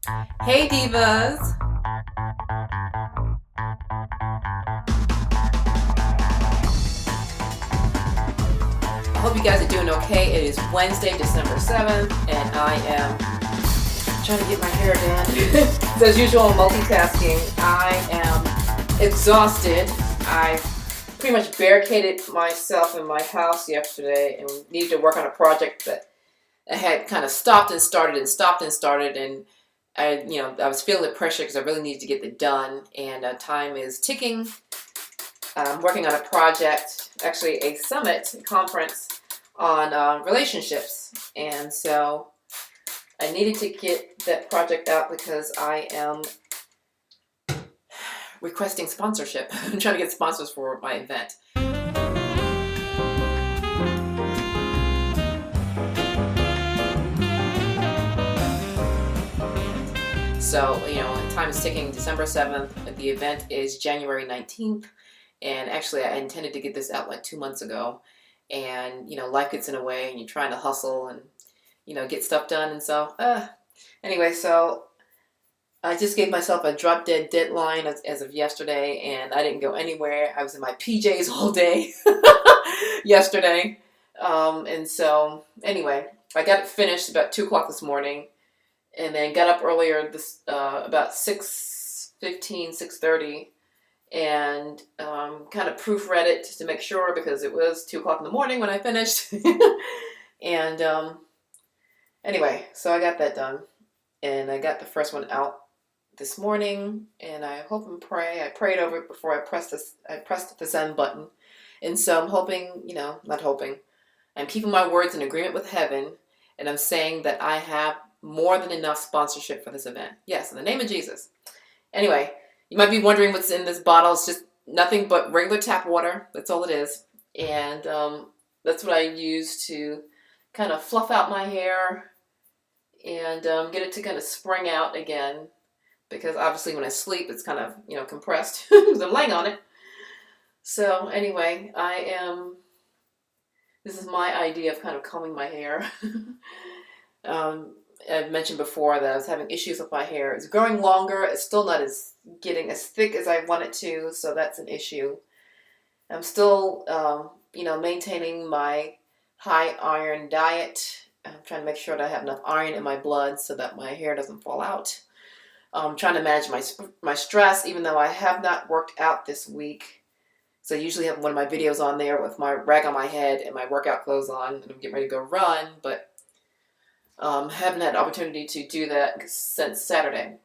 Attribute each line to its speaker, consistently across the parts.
Speaker 1: Hey divas! I hope you guys are doing okay. It is Wednesday, December 7th, and I am trying to get my hair done. So as usual, multitasking. I am exhausted. I pretty much barricaded myself in my house yesterday and needed to work on a project that I had kind of stopped and started and I was feeling the pressure because I really needed to get it done, and time is ticking. I'm working on a project, actually a summit conference on relationships, and so I needed to get that project out because I am requesting sponsorship. I'm trying to get sponsors for my event. So, time is ticking. December 7th. The event is January 19th. And actually, I intended to get this out like 2 months ago. And, life gets in the way and you're trying to hustle and, get stuff done. And so, anyway, so I just gave myself a drop dead deadline as of yesterday. And I didn't go anywhere. I was in my PJs all day yesterday. And so, anyway, I got it finished about 2 o'clock this morning. And then got up earlier about 6:15, 6:30, and kind of proofread it just to make sure because it was 2 o'clock in the morning when I finished. And anyway, so I got that done, and I got the first one out this morning, and I hope and pray. I prayed over it before I pressed the send button, and so I'm hoping, not hoping, I'm keeping my words in agreement with heaven, and I'm saying that I have more than enough sponsorship for this event. Yes, in the name of Jesus. Anyway, you might be wondering what's in this bottle. It's just nothing but regular tap water. That's all it is. And that's what I use to kind of fluff out my hair and get it to kind of spring out again. Because obviously when I sleep, it's kind of, compressed because I'm laying on it. So anyway, this is my idea of kind of combing my hair. I've mentioned before that I was having issues with my hair. It's growing longer. It's still not getting as thick as I want it to, so that's an issue. I'm still, maintaining my high iron diet. I'm trying to make sure that I have enough iron in my blood so that my hair doesn't fall out. I'm trying to manage my stress, even though I have not worked out this week. So I usually have one of my videos on there with my rag on my head and my workout clothes on, and I'm getting ready to go run, but haven't had the opportunity to do that since Saturday.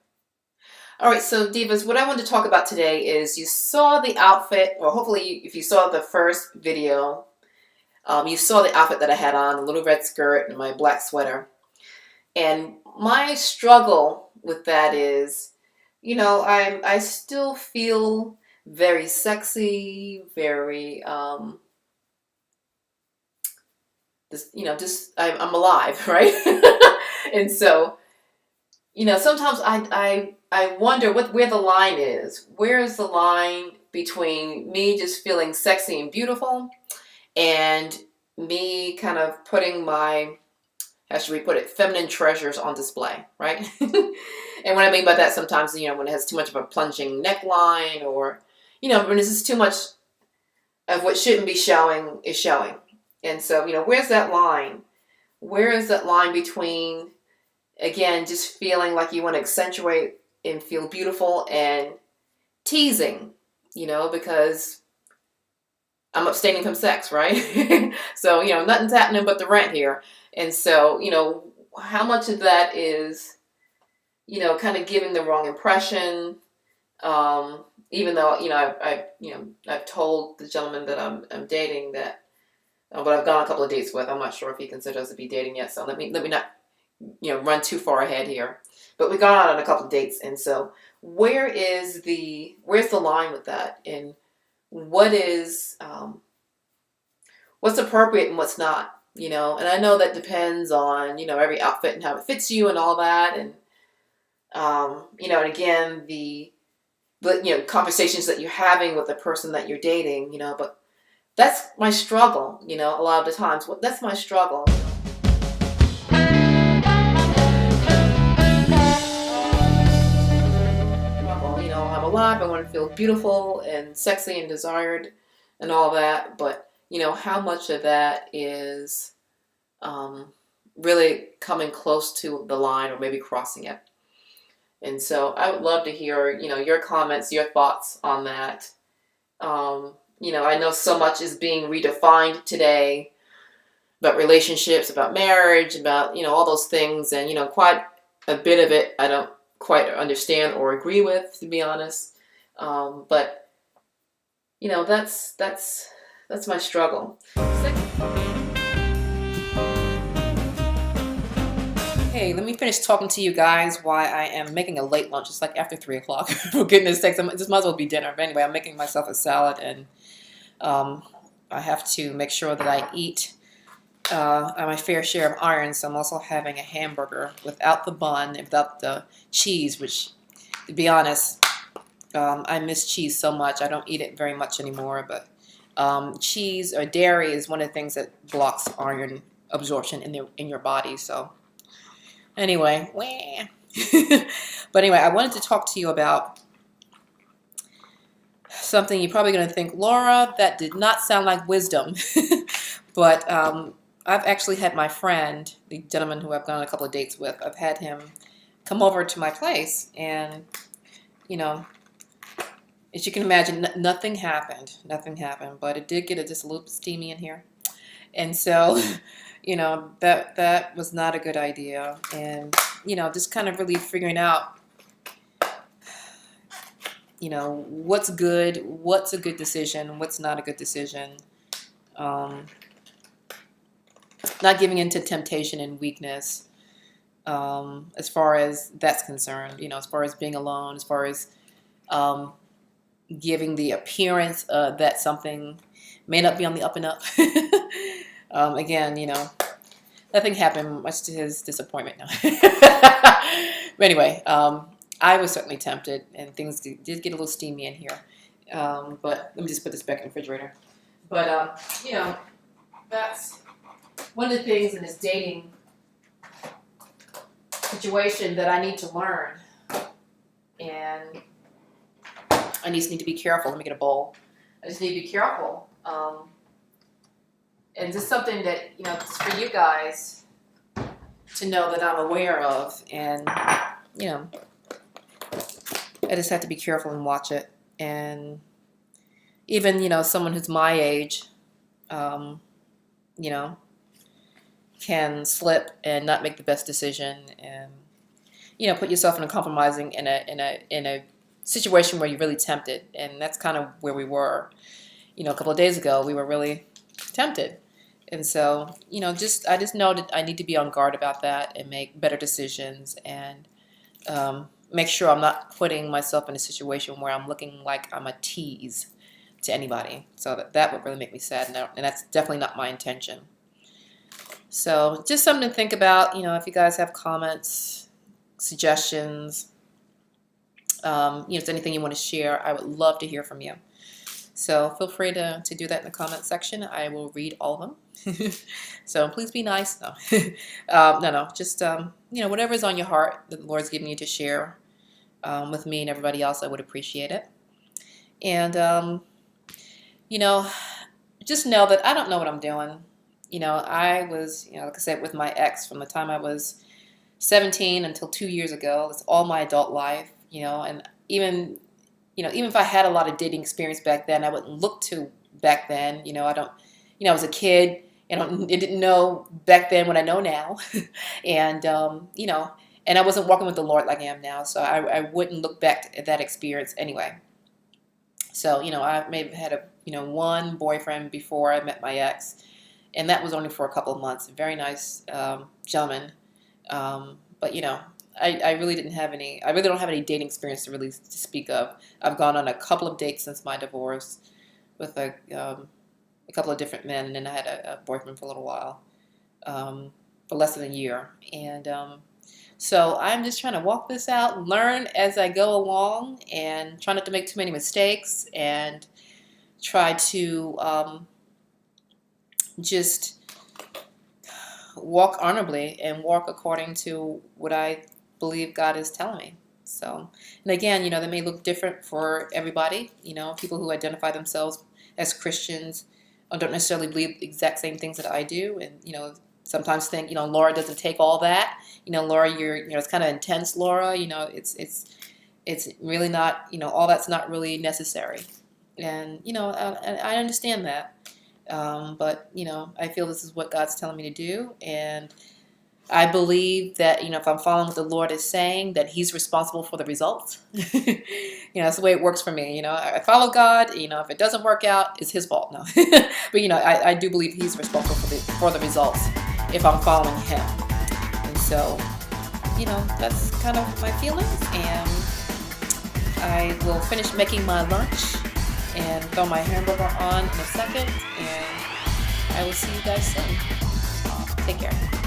Speaker 1: All right, so divas, what I want to talk about today is you saw the outfit, or hopefully if you saw the first video, you saw the outfit that I had on, a little red skirt and my black sweater. And my struggle with that is, I still feel very sexy, very I'm alive, right? And so, sometimes I wonder where the line is. Where is the line between me just feeling sexy and beautiful and me kind of putting my, how should we put it, feminine treasures on display, right? And what I mean by that sometimes, when it has too much of a plunging neckline or, when this is too much of what shouldn't be showing is showing. And so, where's that line? Where is that line between, again, just feeling like you want to accentuate and feel beautiful and teasing, because I'm abstaining from sex, right? So, nothing's happening but the rent here. And so, how much of that is, kind of giving the wrong impression, even though, I've told the gentleman that I'm dating that, but I've gone a couple of dates with. I'm not sure if he considers us to be dating yet, so let me not, run too far ahead here. But we've gone out on a couple of dates, and so where's the line with that, and what's appropriate and what's not, And I know that depends on every outfit and how it fits you and all that, and and again the conversations that you're having with the person that you're dating, but. That's my struggle, a lot of the times. That's my struggle. I want to feel beautiful and sexy and desired and all that. But, how much of that is really coming close to the line or maybe crossing it? And so I would love to hear, your comments, your thoughts on that. I know so much is being redefined today about relationships, about marriage, about, all those things. And, quite a bit of it I don't quite understand or agree with, to be honest. But, that's my struggle. Hey, let me finish talking to you guys why I am making a late lunch. It's like after 3 o'clock. For goodness sakes, this might as well be dinner. But anyway, I'm making myself a salad, and I have to make sure that I eat my fair share of iron. So I'm also having a hamburger without the bun and without the cheese, which, to be honest, I miss cheese so much. I don't eat it very much anymore, but cheese or dairy is one of the things that blocks iron absorption in your body. So anyway, but anyway, I wanted to talk to you about something you're probably going to think, Laura, that did not sound like wisdom. But I've actually had my friend, the gentleman who I've gone on a couple of dates with, I've had him come over to my place, and, as you can imagine, nothing happened. Nothing happened, but it did get just a little bit steamy in here. And so, that was not a good idea. And, just kind of really figuring out, what's good, what's a good decision, what's not a good decision. Not giving into temptation and weakness, as far as that's concerned, as far as being alone, as far as giving the appearance that something may not be on the up and up. Again, nothing happened, much to his disappointment now. But anyway, I was certainly tempted, and things did get a little steamy in here. But let me just put this back in the refrigerator. But, that's one of the things in this dating situation that I need to learn. And I just need to be careful. Let me get a bowl. I just need to be careful. And just something that, just for you guys to know that I'm aware of. And, I just have to be careful and watch it. And even, someone who's my age, can slip and not make the best decision, and put yourself in a compromising in a situation where you're really tempted. And that's kind of where we were. A couple of days ago, we were really tempted. And so, I just know that I need to be on guard about that and make better decisions, and make sure I'm not putting myself in a situation where I'm looking like I'm a tease to anybody. So that would really make me sad, and that's definitely not my intention. So just something to think about. If you guys have comments, suggestions, if there's anything you want to share, I would love to hear from you. So feel free to do that in the comment section. I will read all of them. So please be nice. No, no, just, whatever's on your heart that the Lord's giving you to share with me and everybody else, I would appreciate it. And, just know that I don't know what I'm doing. I was, like I said, with my ex from the time I was 17 until 2 years ago. That's all my adult life, and even if I had a lot of dating experience back then, I wouldn't look to back then. I was a kid, and I didn't know back then what I know now. And, and I wasn't walking with the Lord like I am now. So I wouldn't look back at that experience anyway. So, I may have had one boyfriend before I met my ex, and that was only for a couple of months. A very nice gentleman. But, I really didn't have any, I really don't have any dating experience to really to speak of. I've gone on a couple of dates since my divorce with a couple of different men, and then I had a boyfriend for a little while, for less than a year. And so I'm just trying to walk this out, learn as I go along, and try not to make too many mistakes, and try to just walk honorably and walk according to what I believe God is telling me. So, and again, they may look different for everybody. People who identify themselves as Christians don't necessarily believe the exact same things that I do, and sometimes think, Laura doesn't take all that. Laura, you're, it's kind of intense, Laura. It's really not, all that's not really necessary, and I understand that, but I feel this is what God's telling me to do, and I believe that, if I'm following what the Lord is saying, that He's responsible for the results. That's the way it works for me. I follow God. If it doesn't work out, it's His fault. No, but I do believe He's responsible for the results if I'm following Him. And so, that's kind of my feelings. And I will finish making my lunch and throw my hamburger on in a second. And I will see you guys soon. Take care.